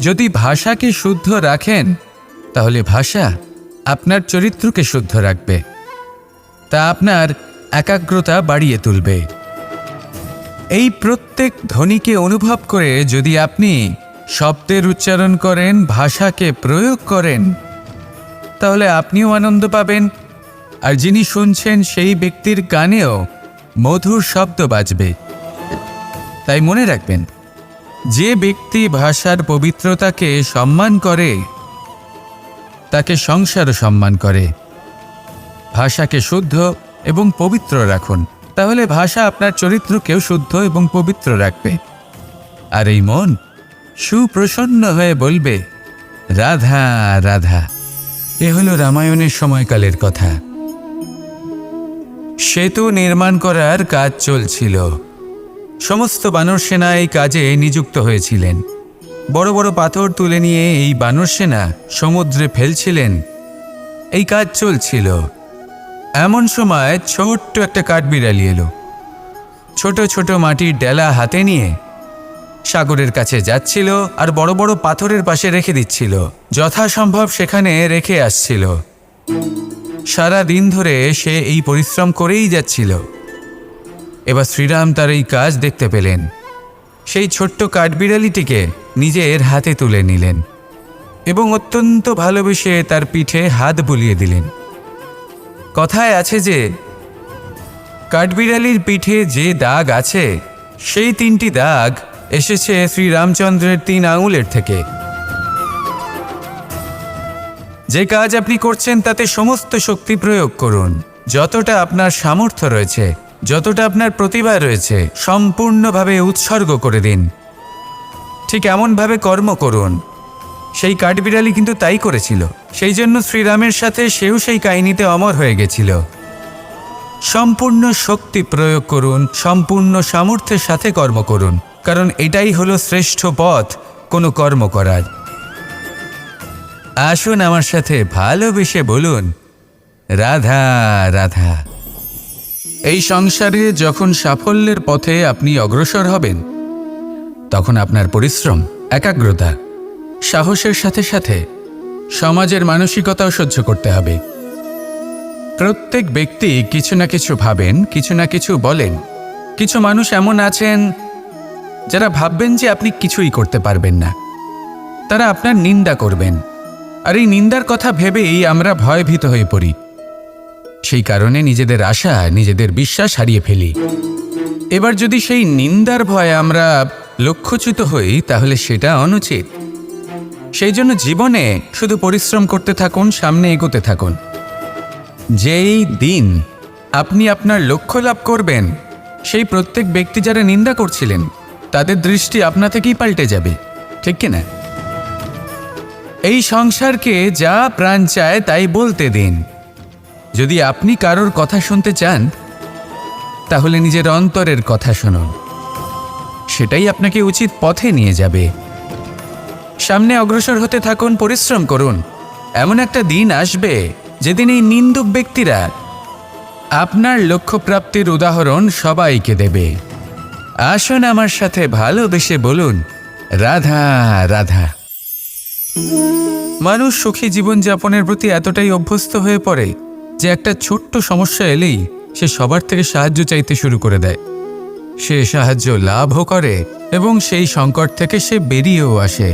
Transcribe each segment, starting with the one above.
যদি ভাষাকে শুদ্ধ রাখেন তাহলে ভাষা আপনার চরিত্রকে শুদ্ধ রাখবে, তা আপনার একাগ্রতা বাড়িয়ে তুলবে। এই প্রত্যেক ধ্বনিকে অনুভব করে যদি আপনি শব্দের উচ্চারণ করেন, ভাষাকে প্রয়োগ করেন, তাহলে আপনিও আনন্দ পাবেন, আর যিনি শুনছেন সেই ব্যক্তির কানেও মধুর শব্দ বাজবে। তাই মনে রাখবেন, যে ব্যক্তি ভাষার পবিত্রতাকে সম্মান করে তাকে সংসারও সম্মান করে। ভাষাকে শুদ্ধ এবং পবিত্র রাখুন, তাহলে ভাষা আপনার চরিত্রকেও শুদ্ধ এবং পবিত্র রাখবে। আর এই মন সুপ্রসন্ন হয়ে বলবে, রাধা রাধা। এ হলো রামায়ণের সময়কালের কথা। সেতু নির্মাণ করার কাজ চলছিল। সমস্ত বানর সেনা এই কাজে নিযুক্ত হয়েছিলেন। বড় বড় পাথর তুলে নিয়ে এই বানর সেনা সমুদ্রে ফেলছিলেন। এই কাজ চলছিল। এমন সময় ছোট্ট একটা কাঠবিড়ালি এলো। ছোট ছোট মাটির ডেলা হাতে নিয়ে সাগরের কাছে যাচ্ছিল আর বড় বড় পাথরের পাশে রেখে দিচ্ছিল, যথাসম্ভব সেখানে রেখে আসছিল। সারা দিন ধরে সে এই পরিশ্রম করেই যাচ্ছিল। এবার শ্রীরাম তার এই কাজ দেখতে পেলেন। সেই ছোট্ট কাঠবিড়ালিটিকে নিজের হাতে তুলে নিলেন এবং অত্যন্ত ভালোবেসে তার পিঠে হাত বুলিয়ে দিলেন। কথায় আছে যে কাঠবিড়ালির পিঠে যে দাগ আছে, সেই 3টি দাগ এসেছে শ্রীরামচন্দ্রের 3 আঙুলের থেকে। যে কাজ আপনি করছেন তাতে সমস্ত শক্তি প্রয়োগ করুন। যতটা আপনার সামর্থ্য রয়েছে, যতটা আপনার প্রতিভা রয়েছে, সম্পূর্ণভাবে উৎসর্গ করে দিন। ঠিক এমনভাবে কর্ম করুন। সেই কাঠবিড়ালি কিন্তু তাই করেছিল। সেই জন্য শ্রীরামের সাথে সেও সেই কাহিনীতে অমর হয়ে গেছিল। সম্পূর্ণ শক্তি প্রয়োগ করুন, সম্পূর্ণ সামর্থ্যের সাথে কর্ম করুন, কারণ এটাই হলো শ্রেষ্ঠ পথ কোনো কর্ম করার। আসুন আমার সাথে ভালোবেসে বলুন, রাধা রাধা। এই সংসারে যখন সাফল্যের পথে আপনি অগ্রসর হবেন, তখন আপনার পরিশ্রম, একাগ্রতা, সাহসের সাথে সাথে সমাজের মানসিকতাও সহ্য করতে হবে। প্রত্যেক ব্যক্তি কিছু না কিছু ভাবেন, কিছু না কিছু বলেন। কিছু মানুষ এমন আছেন যারা ভাববেন যে আপনি কিছুই করতে পারবেন না। তারা আপনার নিন্দা করবেন, আর এই নিন্দার কথা ভেবেই আমরা ভয়ভীত হয়ে পড়ি। সেই কারণে নিজেদের আশা, নিজেদের বিশ্বাস হারিয়ে ফেলি। এবার যদি সেই নিন্দার ভয়ে আমরা লক্ষ্যচ্যুত হই, তাহলে সেটা অনুচিত। সেই জন্য জীবনে শুধু পরিশ্রম করতে থাকুন, সামনে এগোতে থাকুন। যেই দিন আপনি আপনার লক্ষ্য লাভ করবেন, সেই প্রত্যেক ব্যক্তি যারা নিন্দা করছিলেন তাদের দৃষ্টি আপনা থেকেই পাল্টে যাবে, ঠিক কিনা? এই সংসারকে যা প্রাণ চায় তাই বলতে দিন। যদি আপনি কারোর কথা শুনতে চান, তাহলে নিজের অন্তরের কথা শুনুন। সেটাই আপনাকে উচিত পথে নিয়ে যাবে। সামনে অগ্রসর হতে থাকুন, পরিশ্রম করুন। এমন একটা দিন আসবে যেদিন এই নিন্দুক ব্যক্তিরা আপনার লক্ষ্যপ্রাপ্তির উদাহরণ সবাইকে দেবে। আসুন আমার সাথে ভালোবেসে বলুন, রাধা রাধা। মানুষ সুখী জীবনযাপনের প্রতি এতটাই অভ্যস্ত হয়ে পড়ে যে একটা ছোট্ট সমস্যা এলেই সে সবার থেকে সাহায্য চাইতে শুরু করে দেয়। সে সাহায্য লাভও করে এবং সেই সংকট থেকে সে বেরিয়েও আসে।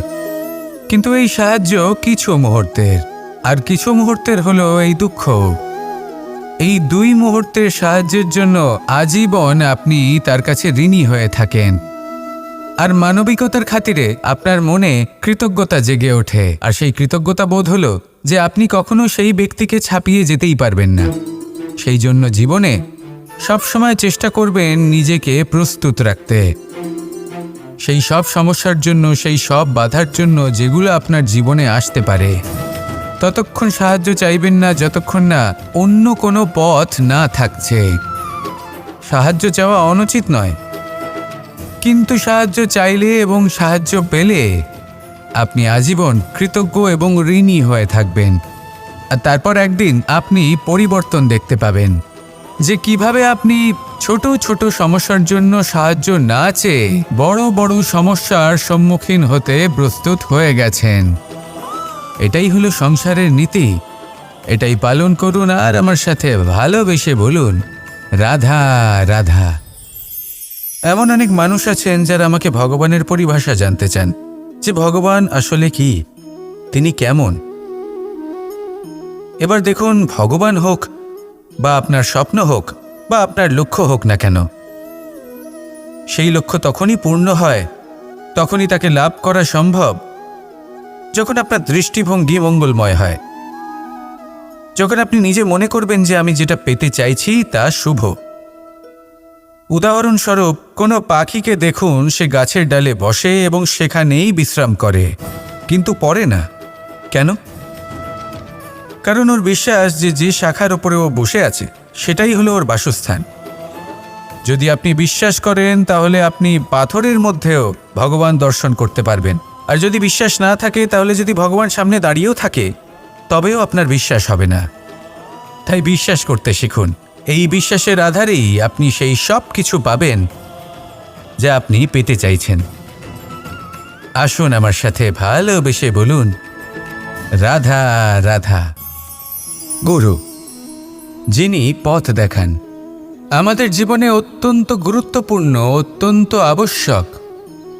কিন্তু এই সাহায্য কিছু মুহূর্তের, আর কিছু মুহূর্তের হলো এই দুঃখ। এই 2 মুহূর্তের সাহায্যের জন্য আজীবন আপনি তার কাছে ঋণী হয়ে থাকেন। আর মানবিকতার খাতিরে আপনার মনে কৃতজ্ঞতা জেগে ওঠে। আর সেই কৃতজ্ঞতা বোধ হলো যে আপনি কখনো সেই ব্যক্তিকে ছাপিয়ে যেতেই পারবেন না। সেই জন্য জীবনে সবসময় চেষ্টা করবেন নিজেকে প্রস্তুত রাখতে। সেই সব সমস্যার জন্য, সেই সব বাধার জন্য যেগুলো আপনার জীবনে আসতে পারে। ততক্ষণ সাহায্য চাইবেন না যতক্ষণ না অন্য কোনো পথ না থাকছে। সাহায্য চাওয়া অনুচিত নয়, কিন্তু সাহায্য চাইলে এবং সাহায্য পেলে আপনি আজীবন কৃতজ্ঞ এবং ঋণী হয়ে থাকবেন। আর তারপর একদিন আপনি পরিবর্তন দেখতে পাবেন। যে কিভাবে আপনি ছোট ছোট সমস্যার জন্য সাহায্য না চেয়ে বড় বড় সমস্যার সম্মুখীন হতে প্রস্তুত হয়ে গেছেন। এটাই হলো সংসারের নীতি। এটাই পালন করুন আর আমার সাথে ভালোবেসে বলুন, রাধা রাধা। এমন অনেক মানুষ আছেন যারা আমাকে ভগবানের পরিভাষা জানতে চান, যে ভগবান আসলে কি, তিনি কেমন। এবার দেখুন, ভগবান হোক বা আপনার স্বপ্ন হোক বা আপনার লক্ষ্য হোক না কেন, সেই লক্ষ্য তখনই পূর্ণ হয়, তখনই তাকে লাভ করা সম্ভব যখন আপনার দৃষ্টিভঙ্গি মঙ্গলময় হয়, যখন আপনি নিজে মনে করবেন যে আমি যেটা পেতে চাইছি তা শুভ। উদাহরণস্বরূপ, কোনো পাখিকে দেখুন, সে গাছের ডালে বসে এবং সেখানেই বিশ্রাম করে, কিন্তু পড়ে না। কেন? কারণ ওর বিশ্বাস যে যে শাখার ওপরে ও বসে আছে সেটাই হলো ওর বাসস্থান। যদি আপনি বিশ্বাস করেন তাহলে আপনি পাথরের মধ্যেও ভগবান দর্শন করতে পারবেন। আর যদি বিশ্বাস না থাকে, তাহলে যদি ভগবান সামনে দাঁড়িয়েও থাকে তবেও আপনার বিশ্বাস হবে না। তাই বিশ্বাস করতে শিখুন। এই বিশ্বাসের আধারেই আপনি সেই সব কিছু পাবেন যা আপনি পেতে চাইছেন। আসুন আমার সাথে ভালোবেসে বলুন, রাধা রাধা। গুরু, যিনি পথ দেখান, আমাদের জীবনে অত্যন্ত গুরুত্বপূর্ণ, অত্যন্ত আবশ্যক।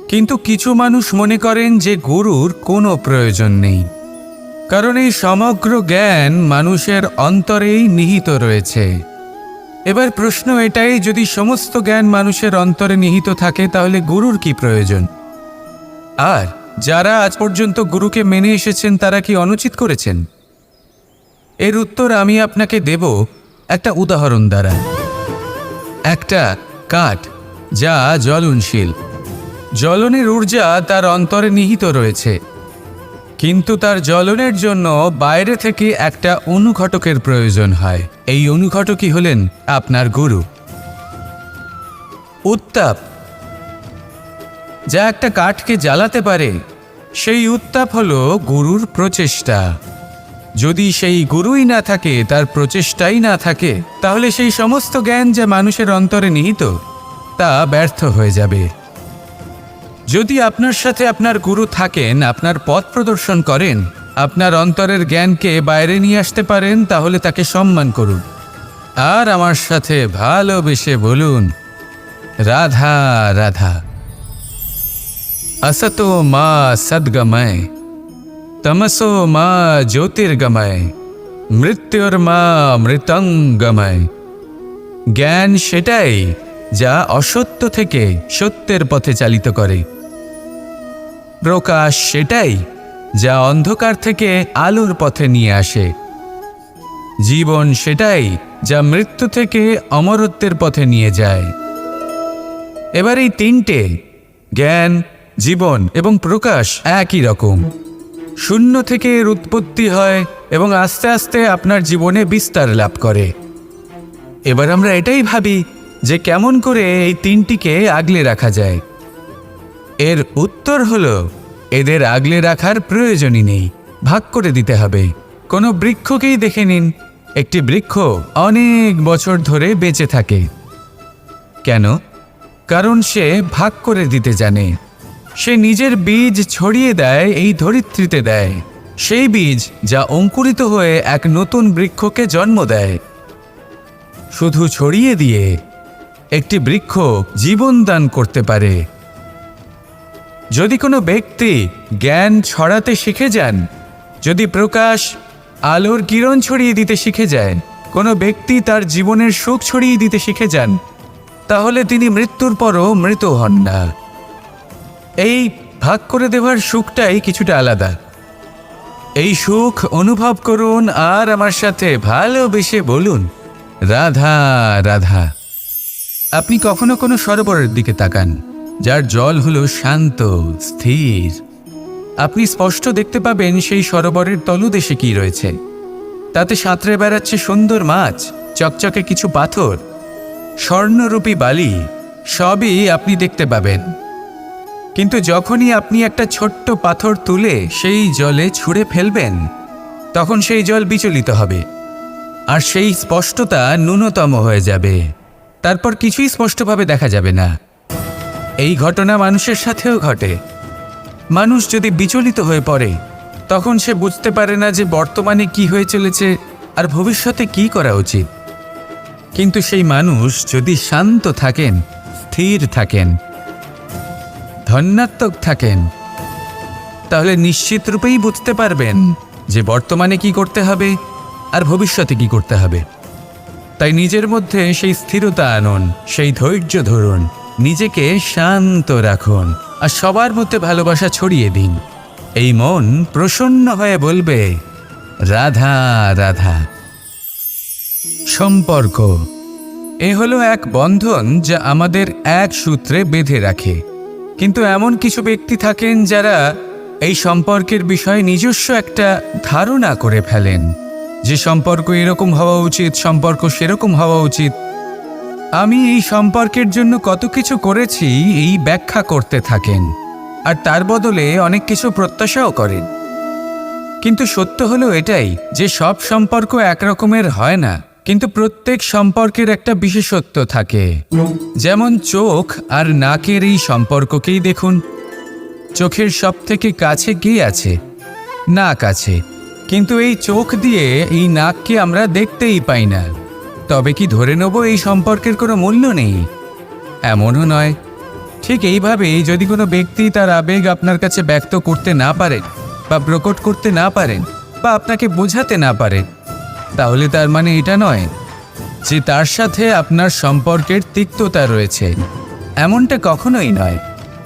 কিন্তু কিছু মানুষ মনে করেন যে গুরুর কোনো প্রয়োজন নেই, কারণ এই সমগ্র জ্ঞান মানুষের অন্তরেই নিহিত রয়েছে। এবার প্রশ্ন এটাই, যদি সমস্ত জ্ঞান মানুষের অন্তরে নিহিত থাকে তাহলে গুরুর কি প্রয়োজন? আর যারা আজ পর্যন্ত গুরুকে মেনে এসেছেন তারা কি অনুচিত করেছেন? এর উত্তর আমি আপনাকে দেব একটা উদাহরণ দ্বারা। একটা কাঠ যা জ্বলনশীল, জ্বলনের ঊর্জা তার অন্তরে নিহিত রয়েছে, কিন্তু তার জ্বলনের জন্য বাইরে থেকে একটা অনুঘটকের প্রয়োজন হয়। এই অনুঘটকই হলেন আপনার গুরু। উত্তাপ যা একটা কাঠকে জ্বালাতে পারে, সেই উত্তাপ হলো গুরুর প্রচেষ্টা। যদি সেই গুরুই না থাকে, তার প্রচেষ্টাই না থাকে, তাহলে সেই সমস্ত জ্ঞান যা মানুষের অন্তরে নিহিত তা ব্যর্থ হয়ে যাবে। যদি আপনার সাথে আপনার গুরু থাকেন, আপনার পথ প্রদর্শন করেন, আপনার অন্তরের জ্ঞানকে বাইরে নিয়ে আসতে পারেন, তাহলে তাকে সম্মান করুন আর আমার সাথে ভালোবেসে বলুন, রাধা রাধা। असतो मा सद्गमय, तमसो मा ज्योतिर्गमय, মৃত্যুর্মা মৃতঙ্গময়। জ্ঞান সেটাই যা অসত্য থেকে সত্যের পথে চালিত করে। প্রকাশ সেটাই যা অন্ধকার থেকে আলোর পথে নিয়ে আসে। জীবন সেটাই যা মৃত্যু থেকে অমরত্বের পথে নিয়ে যায়। এবার এই তিনটে, জ্ঞান, জীবন এবং প্রকাশ, একই রকম। শূন্য থেকে এর উৎপত্তি হয় এবং আস্তে আস্তে আপনার জীবনে বিস্তার লাভ করে। এবার আমরা এটাই ভাবি যে কেমন করে এই তিনটিকে আগলে রাখা যায়। এর উত্তর হলো, এদের আগলে রাখার প্রয়োজনই নেই, ভাগ করে দিতে হবে। কোনো বৃক্ষকেই দেখে নিন, একটি বৃক্ষ অনেক বছর ধরে বেঁচে থাকে। কেন? কারণ সে ভাগ করে দিতে জানে। সে নিজের বীজ ছড়িয়ে দেয়, এই ধরিত্রীতে দেয়, সেই বীজ যা অঙ্কুরিত হয়ে এক নতুন বৃক্ষকে জন্ম দেয়। শুধু ছড়িয়ে দিয়ে একটি বৃক্ষ জীবন দান করতে পারে। যদি কোনো ব্যক্তি জ্ঞান ছড়াতে শিখে যান, যদি প্রকাশ, আলোর কিরণ ছড়িয়ে দিতে শিখে যায়, কোনো ব্যক্তি তার জীবনের সুখ ছড়িয়ে দিতে শিখে যান, তাহলে তিনি মৃত্যুর পরও মৃত হন না। এই ভাগ করে দেওয়ার সুখটাই কিছুটা আলাদা। এই সুখ অনুভব করুন আর আমার সাথে ভালোবেসে বলুন, রাধা রাধা। আপনি কখনো কোনো সরোবরের দিকে তাকান, যার জল হলো শান্ত, স্থির। আপনি স্পষ্ট দেখতে পাবেন সেই সরোবরের তলদেশে কি রয়েছে। তাতে সাঁতরে বেড়াচ্ছে সুন্দর মাছ, চকচকে কিছু পাথর, স্বর্ণরূপী বালি, সবই আপনি দেখতে পাবেন। কিন্তু যখনই আপনি একটা ছোট্ট পাথর তুলে সেই জলে ছুঁড়ে ফেলবেন, তখন সেই জল বিচলিত হবে আর সেই স্পষ্টতা ন্যূনতম হয়ে যাবে। তারপর কিছুই স্পষ্টভাবে দেখা যাবে না। এই ঘটনা মানুষের সাথেও ঘটে। মানুষ যদি বিচলিত হয়ে পড়ে, তখন সে বুঝতে পারে না যে বর্তমানে কি হয়ে চলেছে আর ভবিষ্যতে কি করা উচিত। কিন্তু সেই মানুষ যদি শান্ত থাকেন, স্থির থাকেন, ধন্যাত্মক থাকেন, তাহলে নিশ্চিত রূপেই বুঝতে পারবেন যে বর্তমানে কি করতে হবে আর ভবিষ্যতে কি করতে হবে। তাই নিজের মধ্যে সেই স্থিরতা আনুন, সেই ধৈর্য ধরুন, নিজেকে শান্ত রাখুন আর সবার মধ্যে ভালোবাসা ছড়িয়ে দিন। এই মন প্রসন্ন হয়ে বলবে, রাধা রাধা। সম্পর্ক এ হলো এক বন্ধন যা আমাদের এক সূত্রে বেঁধে রাখে। কিন্তু এমন কিছু ব্যক্তি থাকেন যারা এই সম্পর্কের বিষয়ে নিজস্ব একটা ধারণা করে ফেলেন যে সম্পর্ক এরকম হওয়া উচিত, সম্পর্ক সেরকম হওয়া উচিত। আমি এই সম্পর্কের জন্য কত কিছু করেছি এই ব্যাখ্যা করতে থাকেন আর তার বদলে অনেক কিছু প্রত্যাশাও করেন। কিন্তু সত্য হলো এটাই যে সব সম্পর্ক একরকমের হয় না, কিন্তু প্রত্যেক সম্পর্কের একটা বিশেষত্ব থাকে। যেমন চোখ আর নাকের এই সম্পর্ককেই দেখুন। চোখের সব থেকে কাছে কে আছে? নাক আছে। কিন্তু এই চোখ দিয়ে এই নাককে আমরা দেখতেই পাই না। তবে কি ধরে নেব এই সম্পর্কের কোনো মূল্য নেই? এমনও নয়। ঠিক এইভাবেই যদি কোনো ব্যক্তি তার আবেগ আপনার কাছে ব্যক্ত করতে না পারেন বা প্রকট করতে না পারেন বা আপনাকে বোঝাতে না পারেন, তাহলে তার মানে এটা নয় যে তার সাথে আপনার সম্পর্কের তিক্ততা রয়েছে। এমনটা কখনোই নয়।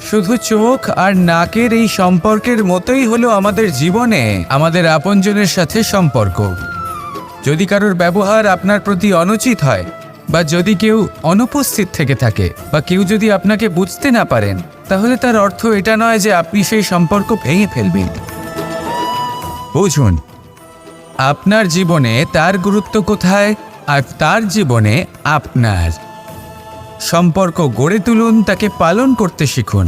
শুধু চোখ আর নাকের এই সম্পর্কের মতোই হলো আমাদের জীবনে আমাদের আপনজনের সাথে সম্পর্ক। যদি কারোর ব্যবহার আপনার প্রতি অনুচিত হয় বা যদি কেউ অনুপস্থিত থেকে থাকে বা কেউ যদি আপনাকে বুঝতে না পারেন, তাহলে তার অর্থ এটা নয় যে আপনি সেই সম্পর্ক ভেঙে ফেলবেন। বুঝুন, আপনার জীবনে তার গুরুত্ব কোথায় আর তার জীবনে আপনার। সম্পর্ক গড়ে তুলুন, তাকে পালন করতে শিখুন,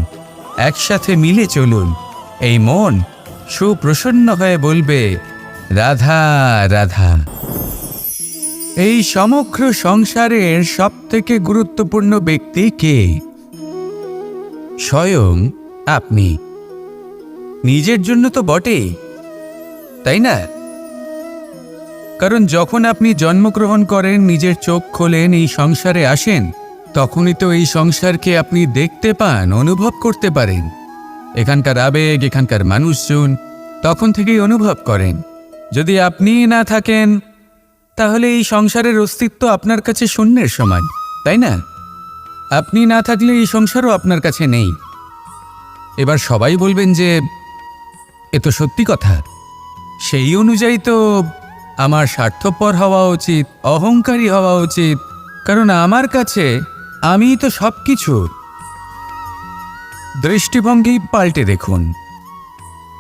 একসাথে মিলে চলুন। এই মন সুপ্রসন্ন হয়ে বলবে, রাধা রাধা। এই সমগ্র সংসারের সবথেকে গুরুত্বপূর্ণ ব্যক্তি কে? স্বয়ং আপনি। নিজের জন্য তো বটেই, তাই না? কারণ যখন আপনি জন্মগ্রহণ করেন, নিজের চোখ খোলেন, এই সংসারে আসেন, তখনই তো এই সংসারকে আপনি দেখতে পান, অনুভব করতে পারেন। এখানকার আবেগ, এখানকার মানুষজন তখন থেকেই অনুভব করেন। যদি আপনি না থাকেন, তাহলে এই সংসারের অস্তিত্ব আপনার কাছে শূন্যের সমান, তাই না? আপনি না থাকলে এই সংসারও আপনার কাছে নেই। এবার সবাই বলবেন যে এ তো সত্যি কথা। সেই অনুযায়ী তো আমার স্বার্থপর হওয়া উচিত, অহংকারী হওয়া উচিত, কারণ আমার কাছে আমিই তো সব কিছু। দৃষ্টিভঙ্গি পাল্টে দেখুন।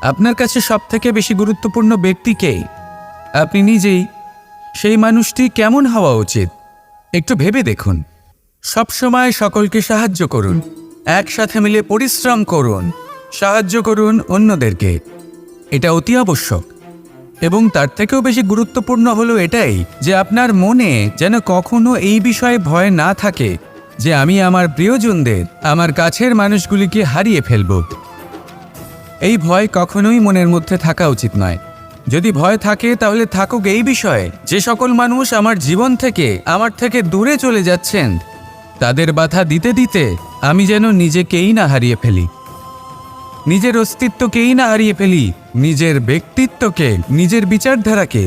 আপনার কাছে সবথেকে বেশি গুরুত্বপূর্ণ ব্যক্তি কে? আপনি নিজেই। সেই মানুষটি কেমন হওয়া উচিত একটু ভেবে দেখুন। সবসময় সকলকে সাহায্য করুন, একসাথে মিলে পরিশ্রম করুন, সাহায্য করুন অন্যদেরকে। এটা অতি আবশ্যক। এবং তার থেকেও বেশি গুরুত্বপূর্ণ হলো এটাই যে আপনার মনে যেন কখনো এই বিষয়ে ভয় না থাকে যে আমি আমার প্রিয়জনদের, আমার কাছের মানুষগুলিকে হারিয়ে ফেলব। এই ভয় কখনোই মনের মধ্যে থাকা উচিত নয়। যদি ভয় থাকে তাহলে থাকুক এই বিষয়ে যে সকল মানুষ আমার জীবন থেকে, আমার থেকে দূরে চলে যাচ্ছেন, তাদের বাধা দিতে দিতে আমি যেন নিজেকেই না হারিয়ে ফেলি, নিজের অস্তিত্বকেই না হারিয়ে ফেলি, নিজের ব্যক্তিত্বকে, নিজের বিচারধারাকে,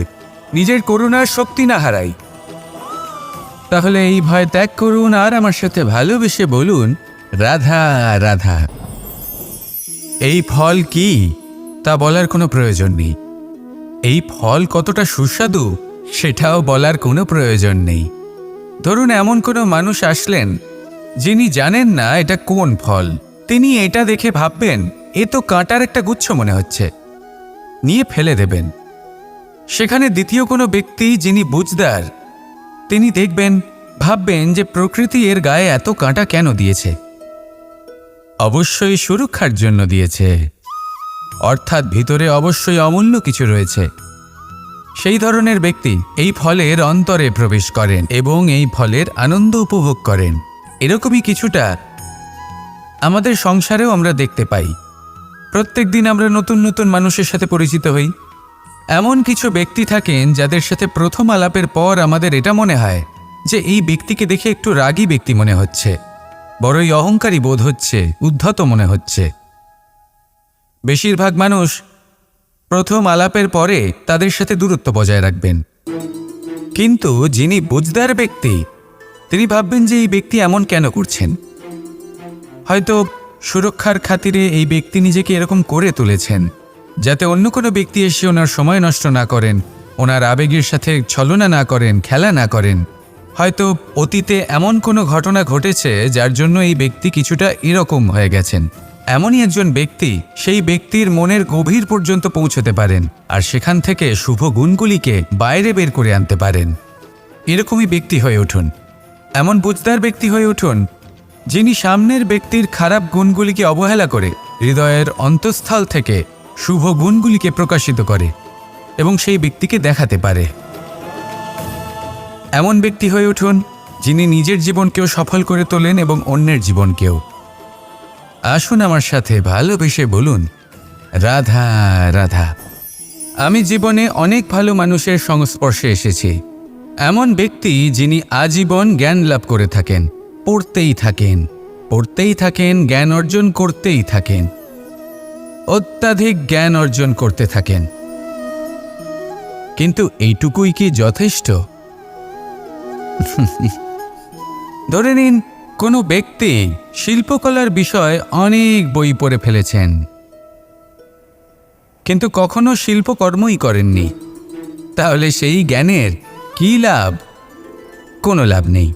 নিজের করুণার শক্তি না হারাই। তাহলে এই ভয় ত্যাগ করুন আর আমার সাথে ভালোবেসে বলুন, রাধা রাধা। এই ফল কি তা বলার কোনো প্রয়োজন নেই। এই ফল কতটা সুস্বাদু সেটাও বলার কোনো প্রয়োজন নেই। ধরুন এমন কোনো মানুষ আসলেন যিনি জানেন না এটা কোন ফল। তিনি এটা দেখে ভাববেন এ তো কাঁটার একটা গুচ্ছ মনে হচ্ছে, নিয়ে ফেলে দেবেন। সেখানে দ্বিতীয় কোনো ব্যক্তি যিনি বুঝদার, তিনি দেখবেন, ভাববেন যে প্রকৃতি এর গায়ে এত কাঁটা কেন দিয়েছে? অবশ্যই সুরক্ষার জন্য দিয়েছে, অর্থাৎ ভিতরে অবশ্যই অমূল্য কিছু রয়েছে। সেই ধরনের ব্যক্তি এই ফলের অন্তরে প্রবেশ করেন এবং এই ফলের আনন্দ উপভোগ করেন। এরকমই কিছুটা আমাদের সংসারেও আমরা দেখতে পাই। প্রত্যেক দিন আমরা নতুন নতুন মানুষের সাথে পরিচিত হই। এমন কিছু ব্যক্তি থাকেন যাদের সাথে প্রথম আলাপের পর আমাদের এটা মনে হয় যে এই ব্যক্তিকে দেখে একটু রাগী ব্যক্তি মনে হচ্ছে, বড়ই অহংকারী বোধ হচ্ছে, উদ্ধত মনে হচ্ছে। বেশিরভাগ মানুষ প্রথম আলাপের পরে তাদের সাথে দূরত্ব বজায় রাখবেন, কিন্তু যিনি বুঝদার ব্যক্তি তিনি ভাববেন যে এই ব্যক্তি এমন কেন করছেন। হয়তো সুরক্ষার খাতিরে এই ব্যক্তি নিজেকে এরকম করে তুলেছেন যাতে অন্য কোনো ব্যক্তি এসে ওনার সময় নষ্ট না করেন, ওনার আবেগের সাথে ছলনা না করেন, খেলা না করেন। হয়তো অতীতে এমন কোনো ঘটনা ঘটেছে যার জন্য এই ব্যক্তি কিছুটা এরকম হয়ে গেছেন। এমনই একজন ব্যক্তি সেই ব্যক্তির মনের গভীর পর্যন্ত পৌঁছতে পারেন আর সেখান থেকে শুভ গুণগুলিকে বাইরে বের করে আনতে পারেন। এরকমই ব্যক্তি হয়ে উঠুন, এমন বুঝদার ব্যক্তি হয়ে উঠুন যিনি সামনের ব্যক্তির খারাপ গুণগুলিকে অবহেলা করে হৃদয়ের অন্তঃস্থল থেকে শুভ গুণগুলিকে প্রকাশিত করে এবং সেই ব্যক্তিকে দেখাতে পারে। এমন ব্যক্তি হয়ে উঠুন যিনি নিজের জীবনকেও সফল করে তোলেন এবং অন্যের জীবনকেও। আসুন আমার সাথে ভালোবেসে বলুন, রাধা রাধা। আমি জীবনে অনেক ভালো মানুষের সংস্পর্শে এসেছি। এমন ব্যক্তি যিনি আজীবন জ্ঞান লাভ করে থাকেন, পড়তেই থাকেন, পড়তেই থাকেন, জ্ঞান অর্জন করতেই থাকেন, অত্যাধিক জ্ঞান অর্জন করতে থাকেন। কিন্তু এইটুকুই কি যথেষ্ট? ধরে নিন কোনো ব্যক্তি শিল্পকলার বিষয়ে অনেক বই পড়ে ফেলেছেন, কিন্তু কখনো শিল্পকর্মই করেননি। তাহলে সেই জ্ঞানের কী লাভ? কোনো লাভ নেই।